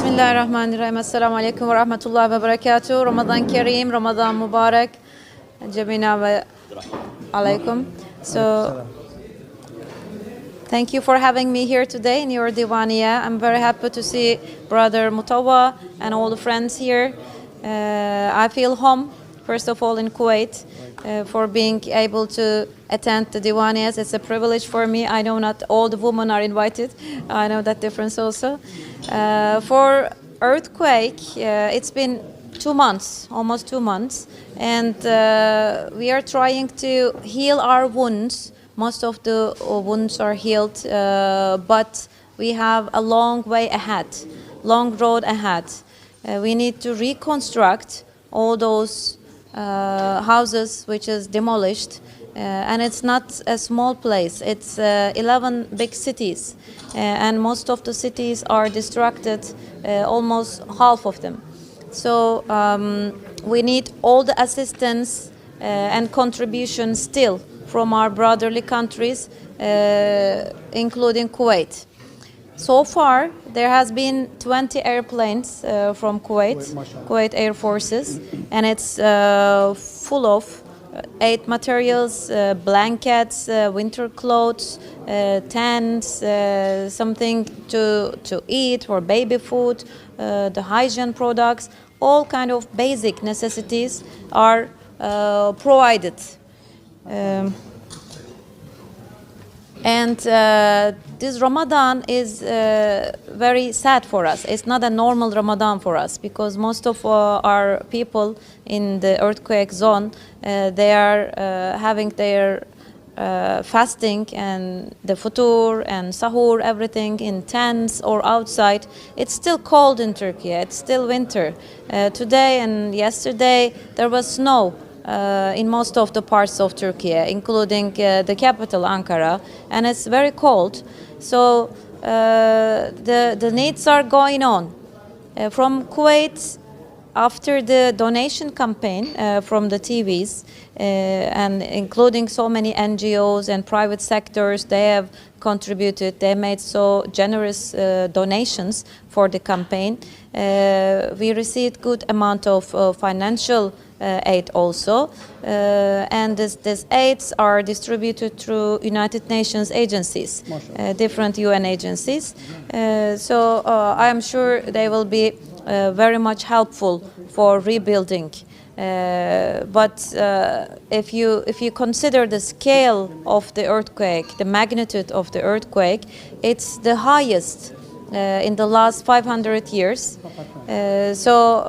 Bismillahirrahmanirrahim. Assalamu alaikum wa rahmatullahi wa barakatuh. Ramadan Kareem, Ramadan Mubarak. Jamina wa alaikum. So, thank you for having me here today in your Diwaniya. I'm very happy to see Brother Mutawa and all the friends here. I feel home, first of all, in Kuwait, for being able to attend the Diwaniyas. It's a privilege for me. I know not all the women are invited. I know that difference also. For earthquake, it's been 2 months, almost 2 months, and we are trying to heal our wounds. Most of the wounds are healed, but we have a long way ahead, long road ahead. We need to reconstruct all those houses which is demolished, and it's not a small place. It's 11 big cities, and most of the cities are destructed, almost half of them. So we need all the assistance and contribution still from our brotherly countries, including Kuwait. So far, there has been 20 airplanes from Kuwait Air Forces, and it's full of aid materials, blankets, winter clothes, tents, something to eat or baby food, the hygiene products, all kind of basic necessities are provided. And this Ramadan is very sad for us. It's not a normal Ramadan for us because most of our people in the earthquake zone, they are having their fasting and the futur and sahur, everything in tents or outside. It's still cold in Turkey. It's still winter. Today and yesterday there was snow in most of the parts of Turkey, including the capital, Ankara, and it's very cold. So the needs are going on. From Kuwait, after the donation campaign from the TVs, and including so many NGOs and private sectors, they have contributed, they made so generous donations for the campaign. We received good amount of financial aid also, and these aids are distributed through United Nations agencies, different UN agencies. So I am sure they will be very much helpful for rebuilding. But if you consider the scale of the earthquake, the magnitude of the earthquake, it's the highest in the last 500 years. So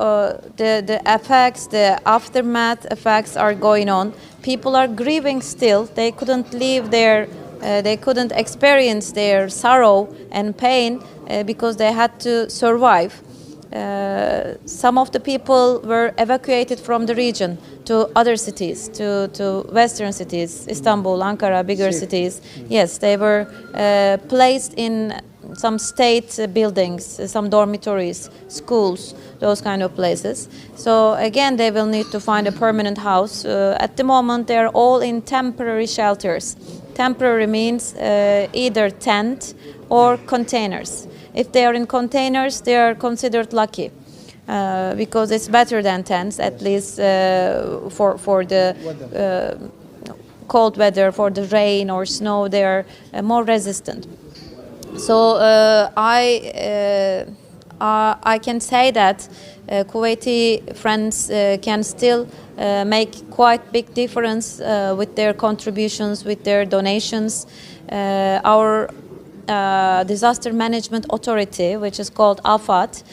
the effects, the aftermath effects are going on. People are grieving still. They couldn't leave their, they couldn't experience their sorrow and pain because they had to survive. Some of the people were evacuated from the region to other cities, to western cities, Istanbul, Ankara, bigger cities. Yes, they were placed in some state buildings, some dormitories, schools, those kind of places. So again, they will need to find a permanent house. At the moment, they are all in temporary shelters. Temporary means either tent or containers. If they are in containers, they are considered lucky because it's better than tents, at least for the cold weather, for the rain or snow, they are more resistant. So I can say that Kuwaiti friends can still make quite big difference with their contributions, with their donations. Our Disaster Management Authority, which is called AFAD,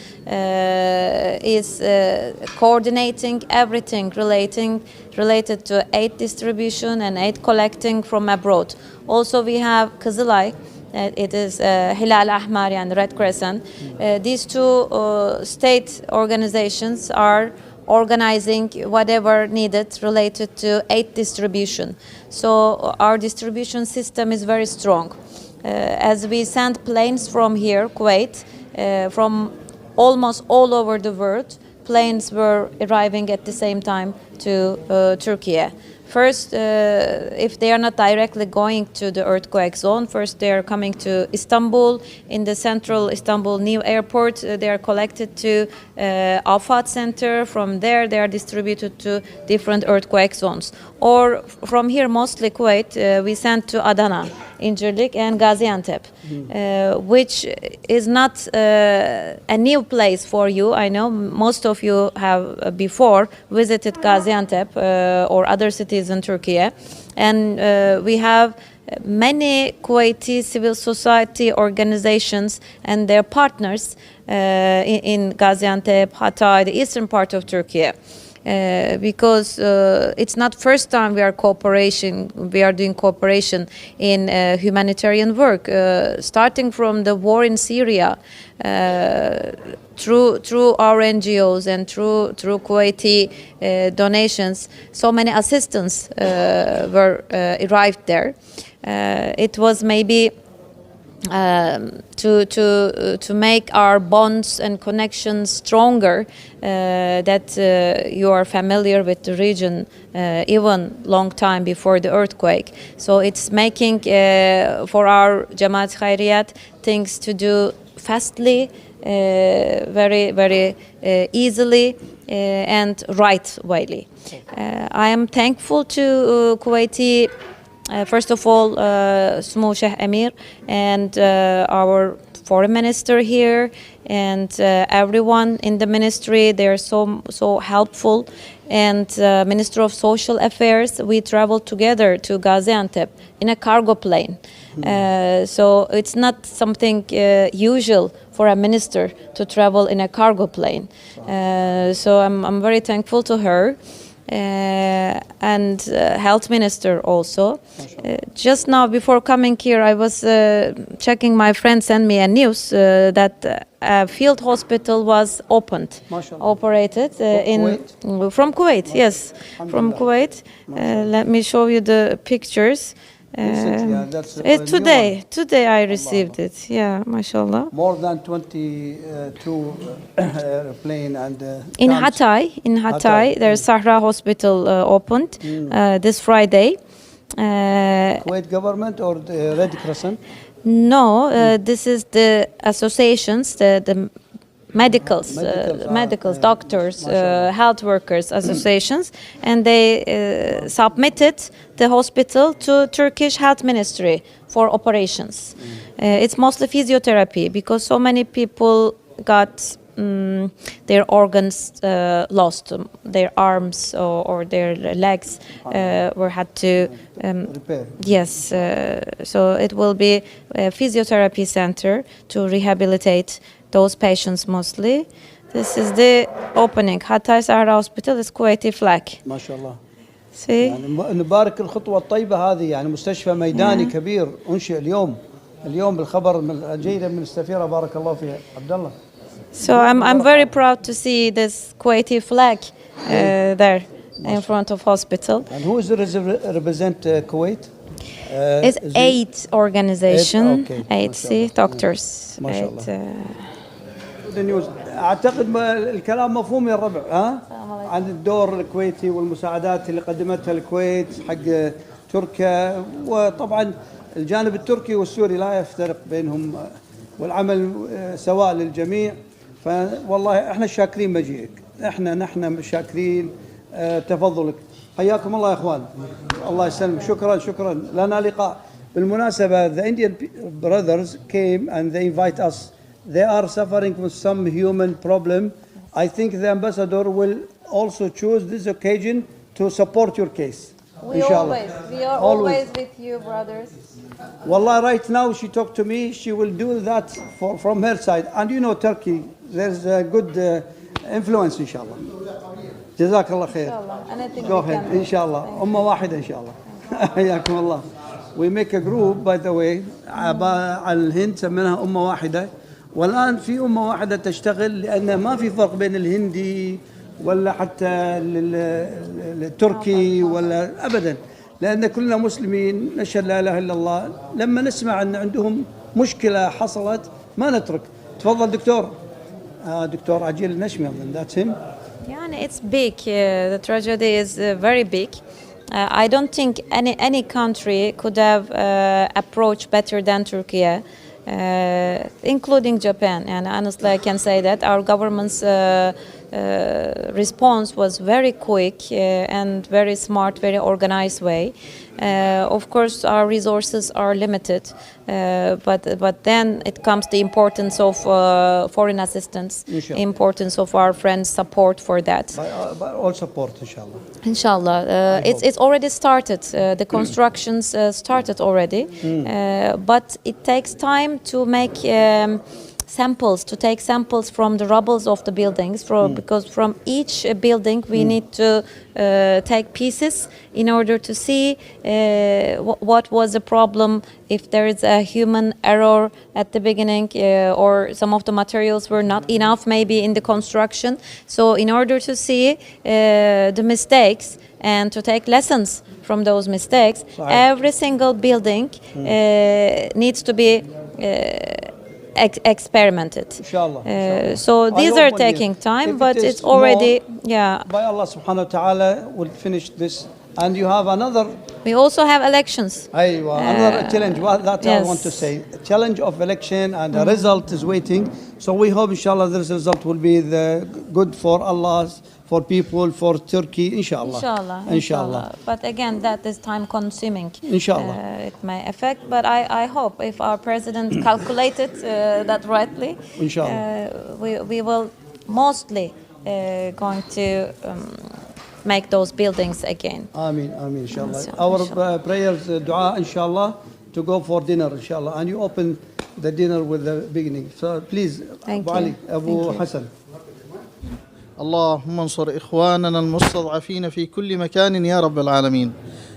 is coordinating everything related to aid distribution and aid collecting from abroad. Also, we have Kızılay. It is Hilal Ahmar and Red Crescent. These two state organizations are organizing whatever needed related to aid distribution. So our distribution system is very strong. As we send planes from here, Kuwait, from almost all over the world, planes were arriving at the same time to Turkey. first, if they are not directly going to the earthquake zone, first they are coming to Istanbul. In the central Istanbul new airport, they are collected to Afat Center. From there, they are distributed to different earthquake zones. Or from here, mostly Kuwait, we sent to Adana, Incirlik, and Gaziantep, which is not a new place for you. I know most of you have before visited Gaziantep or other cities in Turkey, and we have many Kuwaiti civil society organizations and their partners in Gaziantep, Hatay, the eastern part of Turkey. Because it's not first time we are doing cooperation in humanitarian work, starting from the war in Syria, through our NGOs and through Kuwaiti donations. So many assistance were arrived there. It was maybe to make our bonds and connections stronger, that you are familiar with the region even long time before the earthquake. So it's making for our Jamaat Khairiyat things to do fastly, very easily, and right wayly. I am thankful to Kuwaiti. First of all, Smo Sheikh Emir and our foreign minister here, and everyone in the ministry. They are so helpful. And Minister of Social Affairs, we traveled together to Gaziantep in a cargo plane. So it's not something usual for a minister to travel in a cargo plane. So I'm very thankful to her. And health minister also. Just now before coming here, I was checking. My friend sent me a news that a field hospital was opened, operated from Kuwait. Yes, from Kuwait. Let me show you the pictures. Today I received it. Yeah, mashallah. More than 22 airplane and in Hatay, there's Sahra Hospital opened this Friday. Kuwait government or the Red Crescent? No, this is the associations, the medicals, doctors, health workers associations, and they submitted the hospital to Turkish Health Ministry for operations. It's mostly physiotherapy because so many people got their organs lost, their arms or their legs were had to repair. Yes, so it will be a physiotherapy center to rehabilitate those patients mostly. This is the opening. Hatay Sahra Hospital is Kuwaiti flag. ما شاء الله. See? يعني نبارك الخطوة الطيبة هذه، يعني مستشفى ميداني كبير أنشئ اليوم بالخبر الجيد من السفيرة، بارك الله فيها. عبد الله. So I'm very proud to see this Kuwaiti flag there in front of hospital. And who is the represent Kuwait? It's 8 organization, 8 doctors. ما شاء الله. النيوز اعتقد الكلام مفهوم يا الربع، ها؟ عن الدور الكويتي والمساعدات اللي قدمتها الكويت حق تركيا، وطبعا الجانب التركي والسوري لا يفترق بينهم، والعمل سواء للجميع. فوالله احنا شاكرين مجيئك، نحن شاكرين تفضلك. حياكم الله يا اخوان، الله يسلمك. شكرا لنا لقاء. بالمناسبة the Indian brothers came and they invite us. They are suffering from some human problem. I think the ambassador will also choose this occasion to support your case. We are always with you, brothers. Wallah, right now she talked to me. She will do that from her side. And you know Turkey, there's a good influence, inshallah. Jazakallah khair. Go ahead, inshallah. Ummah wahida, inshallah. حياكم الله. We make a group, by the way, على الهند سميناها أمة واحدة. والآن في أمة واحدة تشتغل، لأن ما في فرق بين الهندي ولا حتى التركي ولا أبدا، لأن كلنا مسلمين نشهد لا إله إلا الله. لما نسمع أن عندهم مشكلة حصلت ما نترك. تفضل دكتور. دكتور عجيل النشمي. That's him. Yeah, it's big. The tragedy is very big. I don't think any country could have approached better than Turkey, including Japan. And honestly, I can say that our government's response was very quick and very smart, very organized way. Of course, our resources are limited, but then it comes the importance of foreign assistance, Inshallah. importance of our friends' support for that. By all support, inshallah. Inshallah, it's already started. The constructions started already, but it takes time to make samples, to take samples from the rubbles of the buildings, because from each building we need to take pieces in order to see what was the problem, if there is a human error at the beginning, or some of the materials were not enough maybe in the construction. So in order to see the mistakes and to take lessons from those mistakes, every single building needs to be experimented. Inshallah. So these are taking time, but it's already, by Allah subhanahu wa ta'ala will finish this. And you have another. We also have elections. Another challenge. Well, that's what I want to say. A challenge of election, and the result is waiting. So we hope, inshallah, this result will be good for Allah, for people, for Turkey, inshallah. Inshallah. But again, that is time consuming. Inshallah. It may affect, but I hope if our president calculated that rightly, inshallah, we will mostly going to make those buildings again. Ameen, inshallah. Our prayers, dua, inshallah, to go for dinner, inshallah. And you open the dinner with the beginning. So please, Thank Abu you. Ali, Abu Hassan. اللهم انصر إخواننا المستضعفين في كل مكان يا رب العالمين.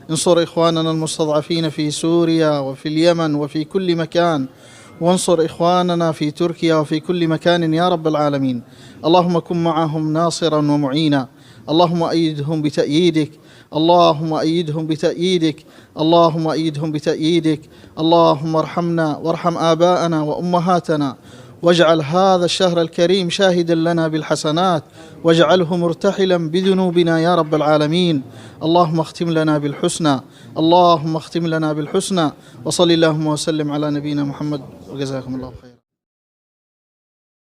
انصر إخواننا المستضعفين في سوريا وفي اليمن وفي كل مكان، وانصر إخواننا في تركيا وفي كل مكان يا رب العالمين. اللهم كن معهم ناصرا ومعينا، اللهم أيدهم بتأييدك، اللهم أيدهم بتأييدك، اللهم أيدهم بتأييدك. اللهم ارحمنا وارحم آباءنا وأمهاتنا، واجعل هذا الشهر الكريم شاهدا لنا بالحسنات، واجعله مرتحلا بذنوبنا يا رب العالمين. اللهم اختم لنا بالحسنى، اللهم اختم لنا بالحسنى، وصل اللهم وسلم على نبينا محمد، وجزاكم الله خيرا.